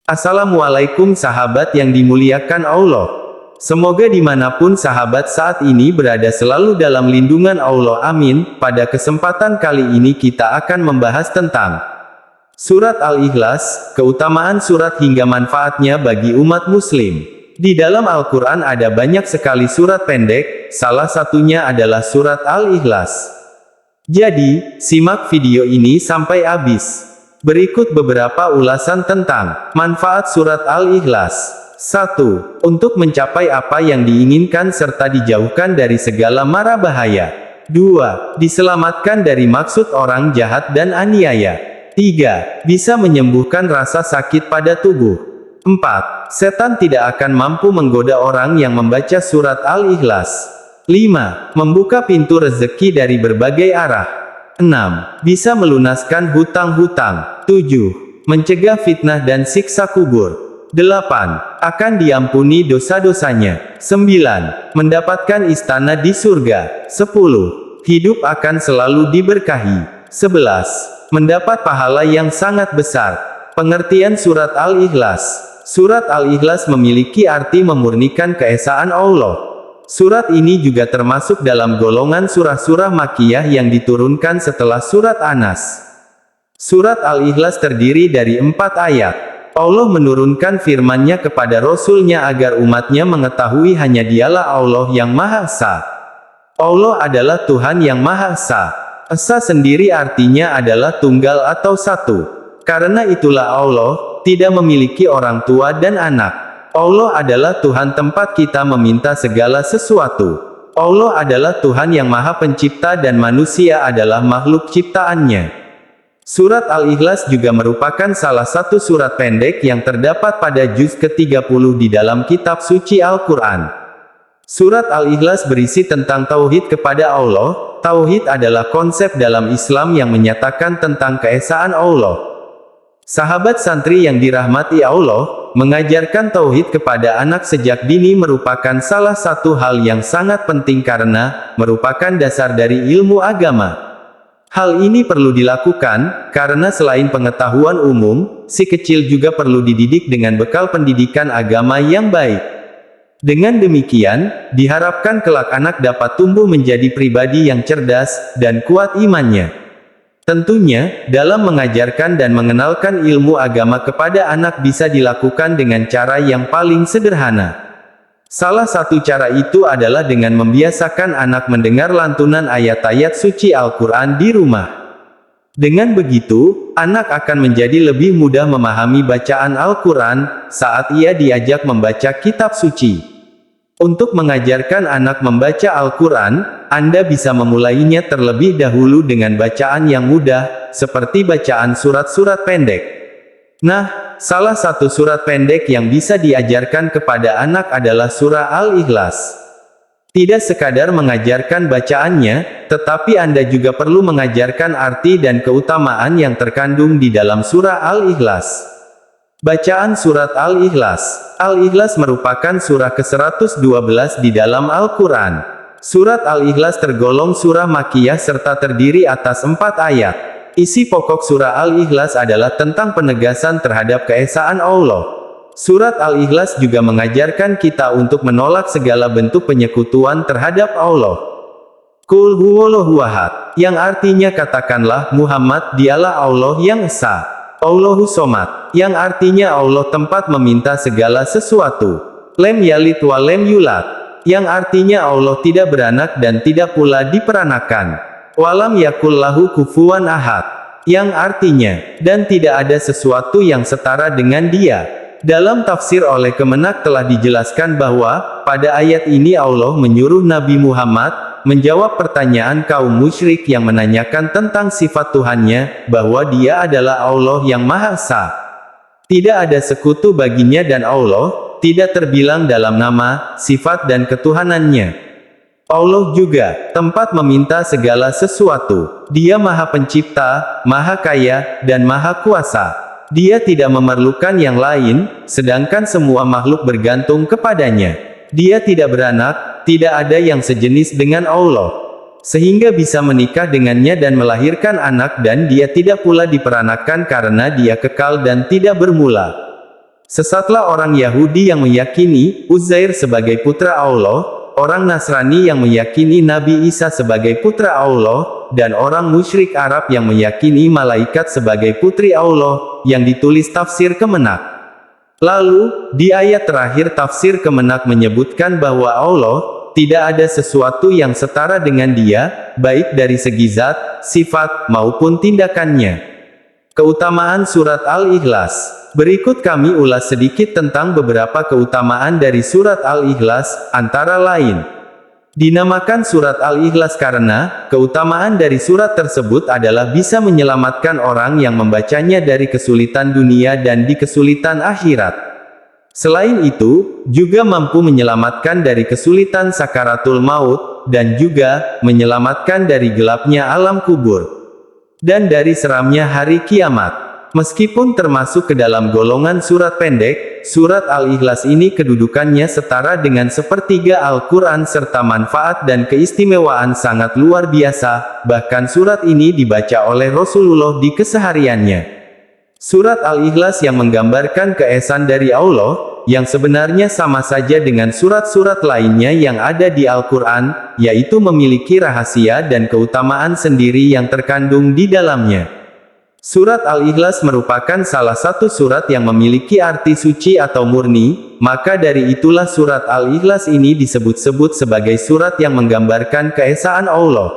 Assalamualaikum sahabat yang dimuliakan Allah. Semoga dimanapun sahabat saat ini berada selalu dalam lindungan Allah, amin. Pada kesempatan kali ini kita akan membahas tentang Surat Al-Ikhlas, keutamaan surat hingga manfaatnya bagi umat muslim. Di dalam Al-Quran ada banyak sekali surat pendek, salah satunya adalah surat Al-Ikhlas. Jadi, simak video ini sampai habis. Berikut beberapa ulasan tentang manfaat surat Al-Ikhlas. 1. Untuk mencapai apa yang diinginkan serta dijauhkan dari segala mara bahaya. 2. Diselamatkan dari maksud orang jahat dan aniaya. 3. Bisa menyembuhkan rasa sakit pada tubuh. 4. Setan tidak akan mampu menggoda orang yang membaca surat Al-Ikhlas. 5. Membuka pintu rezeki dari berbagai arah. 6. Bisa melunaskan hutang-hutang. 7. Mencegah fitnah dan siksa kubur. 8. Akan diampuni dosa-dosanya. 9. Mendapatkan istana di surga. 10. Hidup akan selalu diberkahi. 11. Mendapat pahala yang sangat besar. Pengertian surat Al-Ikhlas. Surat Al-Ikhlas memiliki arti memurnikan keesaan Allah. Surat ini juga termasuk dalam golongan surah-surah Makkiyah yang diturunkan setelah surat Anas. Surat Al-Ikhlas terdiri dari 4 ayat. Allah menurunkan firman-Nya kepada Rasul-Nya agar umatnya mengetahui hanya Dialah Allah yang Maha Esa. Allah adalah Tuhan yang Maha Esa. Esa sendiri artinya adalah tunggal atau satu. Karena itulah Allah tidak memiliki orang tua dan anak. Allah adalah Tuhan tempat kita meminta segala sesuatu. Allah adalah Tuhan yang Maha Pencipta dan manusia adalah makhluk ciptaan-Nya. Surat Al-Ikhlas juga merupakan salah satu surat pendek yang terdapat pada juz ke-30 di dalam kitab suci Al-Quran. Surat Al-Ikhlas berisi tentang tauhid kepada Allah. Tauhid adalah konsep dalam Islam yang menyatakan tentang keesaan Allah. Sahabat santri yang dirahmati Allah, mengajarkan tauhid kepada anak sejak dini merupakan salah satu hal yang sangat penting karena merupakan dasar dari ilmu agama. Hal ini perlu dilakukan, karena selain pengetahuan umum, si kecil juga perlu dididik dengan bekal pendidikan agama yang baik. Dengan demikian, diharapkan kelak anak dapat tumbuh menjadi pribadi yang cerdas, dan kuat imannya. Tentunya, dalam mengajarkan dan mengenalkan ilmu agama kepada anak bisa dilakukan dengan cara yang paling sederhana. Salah satu cara itu adalah dengan membiasakan anak mendengar lantunan ayat-ayat suci Al-Quran di rumah. Dengan begitu, anak akan menjadi lebih mudah memahami bacaan Al-Quran saat ia diajak membaca kitab suci. Untuk mengajarkan anak membaca Al-Quran, Anda bisa memulainya terlebih dahulu dengan bacaan yang mudah, seperti bacaan surat-surat pendek. Nah, salah satu surat pendek yang bisa diajarkan kepada anak adalah surah Al-Ikhlas. Tidak sekadar mengajarkan bacaannya, tetapi Anda juga perlu mengajarkan arti dan keutamaan yang terkandung di dalam surah Al-Ikhlas. Bacaan surat Al-Ikhlas. Al-Ikhlas merupakan surah ke-112 di dalam Al-Quran. Surat Al-Ikhlas tergolong surah Makkiyah serta terdiri atas 4 ayat. Isi pokok surah Al-Ikhlas adalah tentang penegasan terhadap keesaan Allah. Surat Al-Ikhlas juga mengajarkan kita untuk menolak segala bentuk penyekutuan terhadap Allah. Qul huwallahu ahad, yang artinya katakanlah Muhammad dialah Allah yang Esa. Allahu Somad, yang artinya Allah tempat meminta segala sesuatu. Lem yalid wa lem yulad, yang artinya Allah tidak beranak dan tidak pula diperanakan. Walam yakul lahu kufuwan ahad, yang artinya, dan tidak ada sesuatu yang setara dengan Dia. Dalam tafsir oleh Kemenak telah dijelaskan bahwa, pada ayat ini Allah menyuruh Nabi Muhammad menjawab pertanyaan kaum musyrik yang menanyakan tentang sifat Tuhannya, bahwa Dia adalah Allah yang Maha Esa. Tidak ada sekutu baginya dan Allah tidak terbilang dalam nama, sifat dan ketuhanannya. Allah juga tempat meminta segala sesuatu. Dia Maha Pencipta, Maha Kaya, dan Maha Kuasa. Dia tidak memerlukan yang lain, sedangkan semua makhluk bergantung kepadanya. Dia tidak beranak, tidak ada yang sejenis dengan Allah. sehingga bisa menikah dengannya dan melahirkan anak, dan dia tidak pula diperanakan karena dia kekal dan tidak bermula. Sesatlah orang Yahudi yang meyakini Uzair sebagai putra Allah, orang Nasrani yang meyakini Nabi Isa sebagai putra Allah, dan orang musyrik Arab yang meyakini malaikat sebagai putri Allah, yang ditulis tafsir Kemenak. Lalu, di ayat terakhir tafsir Kemenak menyebutkan bahwa Allah, tidak ada sesuatu yang setara dengan Dia, baik dari segi zat, sifat, maupun tindakannya. Keutamaan Surat Al-Ikhlas. Berikut kami ulas sedikit tentang beberapa keutamaan dari Surat Al-Ikhlas, antara lain. Dinamakan Surat Al-Ikhlas karena, keutamaan dari surat tersebut adalah bisa menyelamatkan orang yang membacanya dari kesulitan dunia dan di kesulitan akhirat. Selain itu, juga mampu menyelamatkan dari kesulitan sakaratul maut, dan juga, menyelamatkan dari gelapnya alam kubur. Dan dari seramnya hari kiamat. Meskipun termasuk ke dalam golongan surat pendek, surat Al-Ikhlas ini kedudukannya setara dengan sepertiga Al-Quran serta manfaat dan keistimewaan sangat luar biasa, bahkan surat ini dibaca oleh Rasulullah di kesehariannya. Surat Al-Ikhlas yang menggambarkan keesaan dari Allah, yang sebenarnya sama saja dengan surat-surat lainnya yang ada di Al-Quran, yaitu memiliki rahasia dan keutamaan sendiri yang terkandung di dalamnya. Surat Al-Ikhlas merupakan salah satu surat yang memiliki arti suci atau murni, maka dari itulah surat Al-Ikhlas ini disebut-sebut sebagai surat yang menggambarkan keesaan Allah.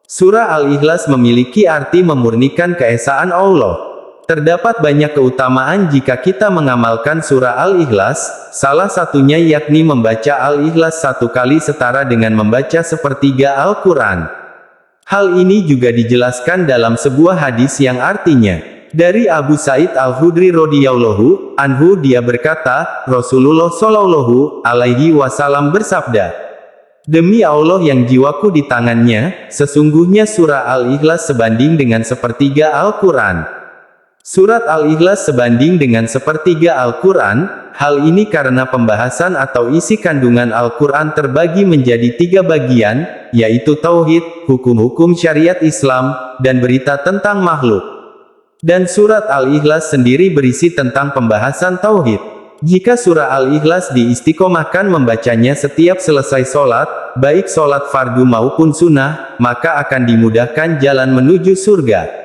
Surah Al-Ikhlas memiliki arti memurnikan keesaan Allah. Terdapat banyak keutamaan jika kita mengamalkan surah Al-Ikhlas, salah satunya yakni membaca Al-Ikhlas 1 kali setara dengan membaca sepertiga Al-Quran. Hal ini juga dijelaskan dalam sebuah hadis yang artinya, dari Abu Sa'id Al-Khudri radhiyallahu anhu dia berkata, Rasulullah shallallahu alaihi wasallam bersabda, demi Allah yang jiwaku di tangannya, sesungguhnya surah Al-Ikhlas sebanding dengan sepertiga Al-Quran. Surat Al-Ikhlas sebanding dengan sepertiga Al-Quran, hal ini karena pembahasan atau isi kandungan Al-Quran terbagi menjadi 3 bagian, yaitu Tauhid, hukum-hukum syariat Islam, dan berita tentang makhluk. Dan surat Al-Ikhlas sendiri berisi tentang pembahasan Tauhid. Jika surah Al-Ikhlas diistiqomahkan membacanya setiap selesai sholat, baik sholat fardu maupun sunnah, maka akan dimudahkan jalan menuju surga.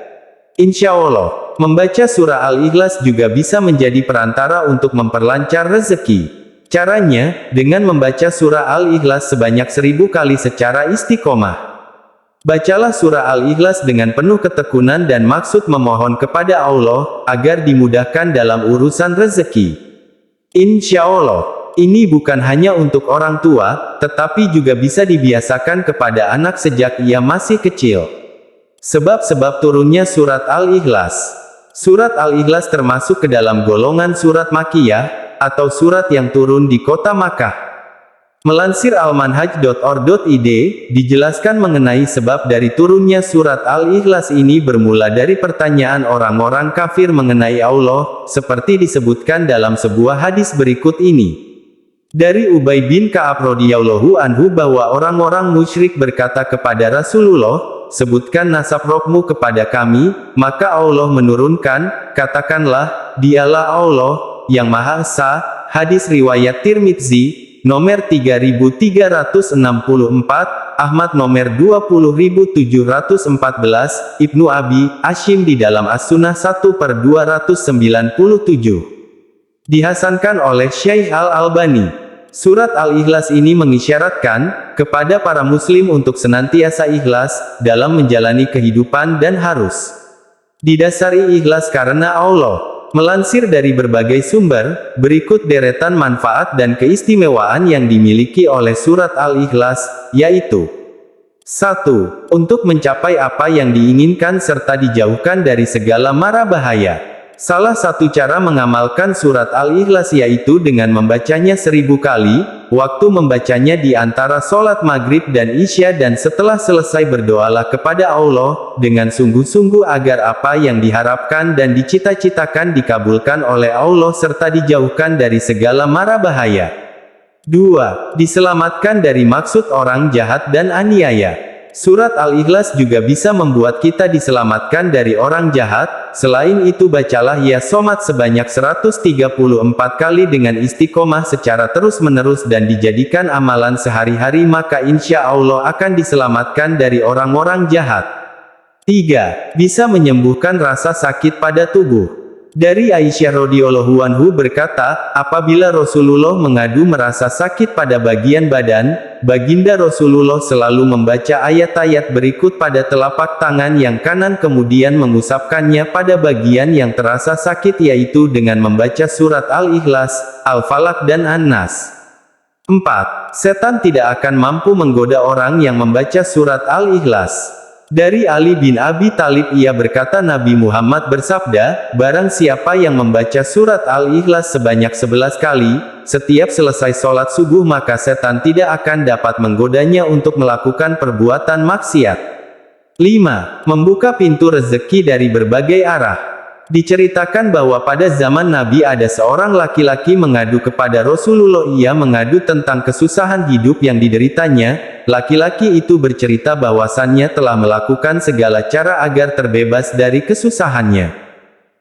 Insya Allah, membaca surah Al-Ikhlas juga bisa menjadi perantara untuk memperlancar rezeki. Caranya, dengan membaca surah Al-Ikhlas sebanyak 1000 kali secara istiqomah. Bacalah surah Al-Ikhlas dengan penuh ketekunan dan maksud memohon kepada Allah, agar dimudahkan dalam urusan rezeki. Insya Allah, ini bukan hanya untuk orang tua, tetapi juga bisa dibiasakan kepada anak sejak ia masih kecil. Sebab-sebab turunnya surat Al-Ikhlas. Surat Al-Ikhlas termasuk ke dalam golongan surat Makkiyah, atau surat yang turun di kota Makkah. Melansir almanhaj.or.id, dijelaskan mengenai sebab dari turunnya surat Al-Ikhlas ini bermula dari pertanyaan orang-orang kafir mengenai Allah, seperti disebutkan dalam sebuah hadis berikut ini. Dari Ubay bin Ka'ab radhiyallahu anhu bahwa orang-orang musyrik berkata kepada Rasulullah, sebutkan nasab Rabbmu kepada kami, maka Allah menurunkan, katakanlah, dialah Allah, yang Maha Esa. Hadis riwayat Tirmidzi, nomor 3364, Ahmad nomor 20714, Ibnu Abi Hashim di dalam As-Sunnah 1/297. Dihasankan oleh Syekh Al-Albani. Surat Al-Ikhlas ini mengisyaratkan kepada para muslim untuk senantiasa ikhlas dalam menjalani kehidupan dan harus didasari ikhlas karena Allah. Melansir dari berbagai sumber, berikut deretan manfaat dan keistimewaan yang dimiliki oleh surat Al-Ikhlas, yaitu 1. Untuk mencapai apa yang diinginkan serta dijauhkan dari segala mara bahaya. Salah satu cara mengamalkan surat Al-Ikhlas yaitu dengan membacanya 1000 kali, waktu membacanya di antara sholat maghrib dan isya dan setelah selesai berdoalah kepada Allah, dengan sungguh-sungguh agar apa yang diharapkan dan dicita-citakan dikabulkan oleh Allah serta dijauhkan dari segala mara bahaya. 2. Diselamatkan dari maksud orang jahat dan aniaya. Surat Al-Ikhlas juga bisa membuat kita diselamatkan dari orang jahat. Selain itu bacalah Ya Somad sebanyak 134 kali dengan istiqomah secara terus-menerus dan dijadikan amalan sehari-hari, maka insya Allah akan diselamatkan dari orang-orang jahat. 3. Bisa menyembuhkan rasa sakit pada tubuh. Dari Aisyah radhiyallahu anhu berkata, apabila Rasulullah mengadu merasa sakit pada bagian badan, baginda Rasulullah selalu membaca ayat-ayat berikut pada telapak tangan yang kanan kemudian mengusapkannya pada bagian yang terasa sakit, yaitu dengan membaca surat Al-Ikhlas, Al-Falaq dan An-Nas. 4. Setan tidak akan mampu menggoda orang yang membaca surat Al-Ikhlas. Dari Ali bin Abi Thalib ia berkata Nabi Muhammad bersabda, barang siapa yang membaca surat Al-Ikhlas sebanyak 11 kali, setiap selesai sholat subuh maka setan tidak akan dapat menggodanya untuk melakukan perbuatan maksiat. 5. Membuka pintu rezeki dari berbagai arah. Diceritakan bahwa pada zaman Nabi ada seorang laki-laki mengadu kepada Rasulullah. Ia mengadu tentang kesusahan hidup yang dideritanya. Laki-laki itu bercerita bahwasannya telah melakukan segala cara agar terbebas dari kesusahannya.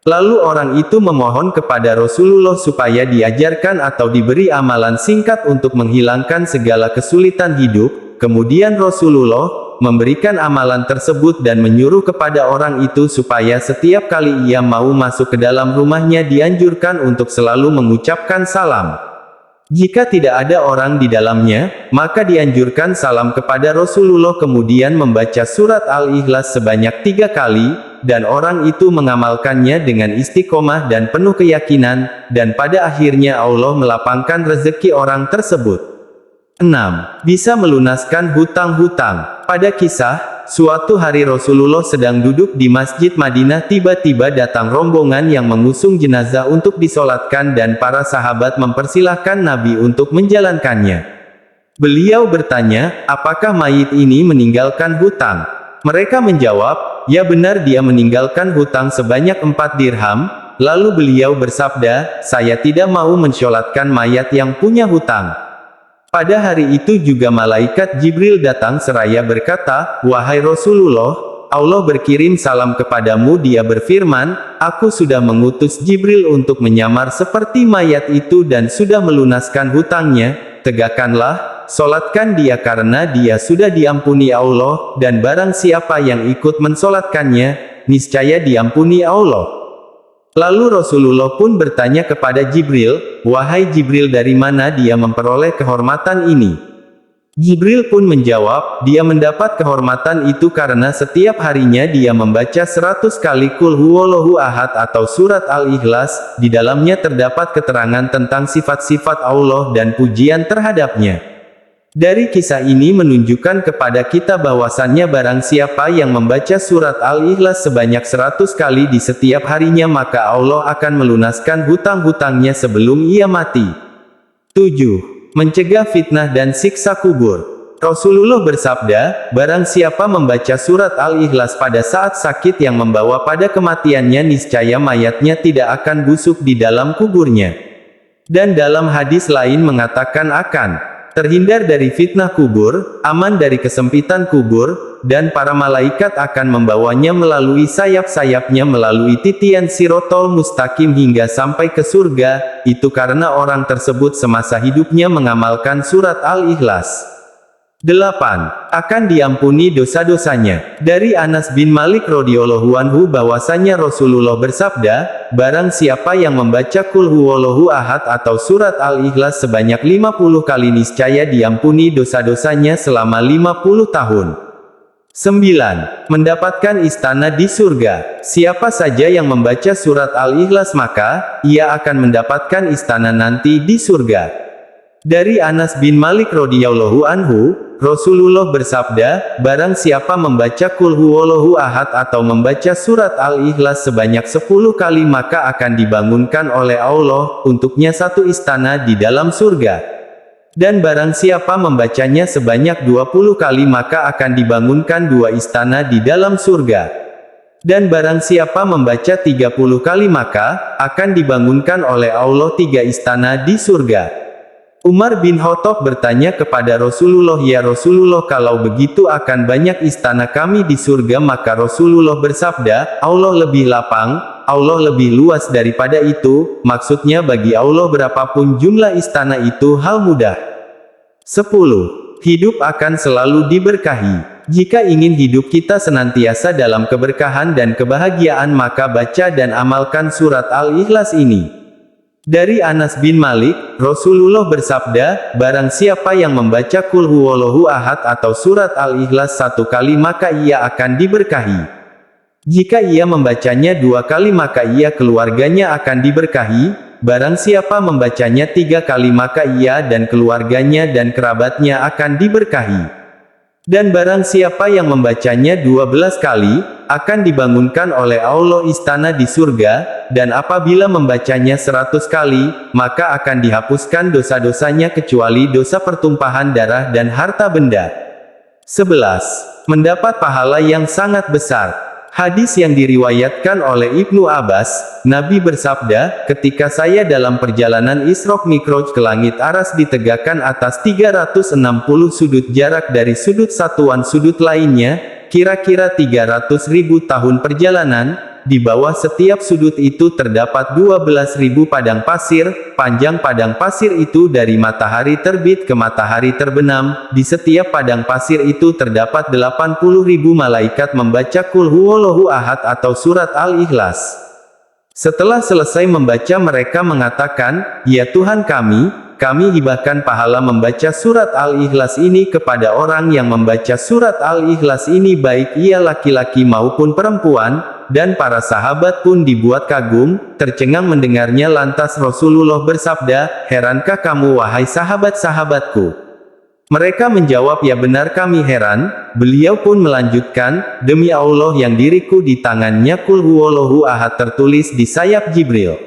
Lalu orang itu memohon kepada Rasulullah supaya diajarkan atau diberi amalan singkat untuk menghilangkan segala kesulitan hidup. Kemudian Rasulullah memberikan amalan tersebut dan menyuruh kepada orang itu supaya setiap kali ia mau masuk ke dalam rumahnya dianjurkan untuk selalu mengucapkan salam. Jika tidak ada orang di dalamnya, maka dianjurkan salam kepada Rasulullah kemudian membaca surat Al-Ikhlas sebanyak 3 kali, dan orang itu mengamalkannya dengan istiqomah dan penuh keyakinan, dan pada akhirnya Allah melapangkan rezeki orang tersebut. 6. Bisa melunaskan hutang-hutang. Pada kisah, suatu hari Rasulullah sedang duduk di Masjid Madinah, tiba-tiba datang rombongan yang mengusung jenazah untuk disolatkan dan para sahabat mempersilahkan Nabi untuk menjalankannya. Beliau bertanya, apakah mayit ini meninggalkan hutang? Mereka menjawab, ya benar dia meninggalkan hutang sebanyak 4 dirham. Lalu beliau bersabda, saya tidak mau mensolatkan mayat yang punya hutang. Pada hari itu juga malaikat Jibril datang seraya berkata, wahai Rasulullah, Allah berkirim salam kepadamu. Dia berfirman, aku sudah mengutus Jibril untuk menyamar seperti mayat itu dan sudah melunaskan hutangnya. Tegakkanlah, solatkan dia karena dia sudah diampuni Allah, dan barang siapa yang ikut mensolatkannya, niscaya diampuni Allah. Lalu Rasulullah pun bertanya kepada Jibril, wahai Jibril, dari mana dia memperoleh kehormatan ini? Jibril pun menjawab, dia mendapat kehormatan itu karena setiap harinya dia membaca 100 kali Qul Huwallahu Ahad atau surat Al-Ikhlas. Di dalamnya terdapat keterangan tentang sifat-sifat Allah dan pujian terhadapnya. Dari kisah ini menunjukkan kepada kita bahwasannya barang siapa yang membaca surat Al-Ikhlas sebanyak 100 kali di setiap harinya maka Allah akan melunaskan hutang-hutangnya sebelum ia mati. 7. Mencegah fitnah dan siksa kubur. Rasulullah bersabda, barang siapa membaca surat Al-Ikhlas pada saat sakit yang membawa pada kematiannya niscaya mayatnya tidak akan busuk di dalam kuburnya. Dan dalam hadis lain mengatakan akan terhindar dari fitnah kubur, aman dari kesempitan kubur, dan para malaikat akan membawanya melalui sayap-sayapnya melalui titian Sirotol Mustaqim hingga sampai ke surga. Itu karena orang tersebut semasa hidupnya mengamalkan surat Al-Ikhlas. 8. Akan diampuni dosa-dosanya. Dari Anas bin Malik radhiyallahu anhu bahwasanya Rasulullah bersabda, barang siapa yang membaca Qul Huwallahu Ahad atau surat Al-Ikhlas sebanyak 50 kali niscaya diampuni dosa-dosanya selama 50 tahun. 9. Mendapatkan istana di surga. Siapa saja yang membaca surat Al-Ikhlas maka ia akan mendapatkan istana nanti di surga. Dari Anas bin Malik radhiyallahu anhu, Rasulullah bersabda, barang siapa membaca Qul Huwallahu Ahad atau membaca surat Al-Ikhlas sebanyak 10 kali maka akan dibangunkan oleh Allah untuknya satu istana di dalam surga. Dan barang siapa membacanya sebanyak 20 kali maka akan dibangunkan 2 istana di dalam surga. Dan barang siapa membaca 30 kali maka akan dibangunkan oleh Allah 3 istana di surga. Umar bin Khattab bertanya kepada Rasulullah, "Ya Rasulullah, kalau begitu akan banyak istana kami di surga?" Maka Rasulullah bersabda, "Allah lebih lapang, Allah lebih luas daripada itu." Maksudnya bagi Allah berapapun jumlah istana itu hal mudah. 10. Hidup akan selalu diberkahi. Jika ingin hidup kita senantiasa dalam keberkahan dan kebahagiaan, maka baca dan amalkan surat Al-Ikhlas ini. Dari Anas bin Malik, Rasulullah bersabda, "Barang siapa yang membaca Qul Huwallahu Ahad atau surat Al-Ikhlas 1 kali maka ia akan diberkahi. Jika ia membacanya 2 kali maka ia keluarganya akan diberkahi. Barang siapa membacanya 3 kali maka ia dan keluarganya dan kerabatnya akan diberkahi. Dan barang siapa yang membacanya 12 kali, akan dibangunkan oleh Allah istana di surga, dan apabila membacanya 100 kali, maka akan dihapuskan dosa-dosanya kecuali dosa pertumpahan darah dan harta benda." 11. Mendapat pahala yang sangat besar. Hadis yang diriwayatkan oleh Ibnu Abbas, Nabi bersabda, "Ketika saya dalam perjalanan Isra Mi'raj ke langit, aras ditegakkan atas 360 sudut jarak dari sudut satuan sudut lainnya, kira-kira 300.000 tahun perjalanan. Di bawah setiap sudut itu terdapat 12.000 padang pasir, panjang padang pasir itu dari matahari terbit ke matahari terbenam. Di setiap padang pasir itu terdapat 80.000 malaikat membaca Qul Huwallahu Ahad atau surat Al-Ikhlas. Setelah selesai membaca mereka mengatakan, 'Ya Tuhan kami hibahkan pahala membaca surat Al-Ikhlas ini kepada orang yang membaca surat Al-Ikhlas ini baik ia laki-laki maupun perempuan.' Dan para sahabat pun dibuat kagum, tercengang mendengarnya. Lantas Rasulullah bersabda, 'Herankah kamu wahai sahabat-sahabatku?' Mereka menjawab, 'Ya benar kami heran.' Beliau pun melanjutkan, 'Demi Allah yang diriku di tangannya Qul Huwallahu Ahad tertulis di sayap Jibril.'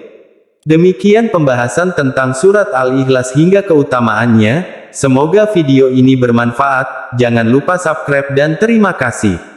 Demikian pembahasan tentang surat Al-Ikhlas hingga keutamaannya. Semoga video ini bermanfaat. Jangan lupa subscribe dan terima kasih.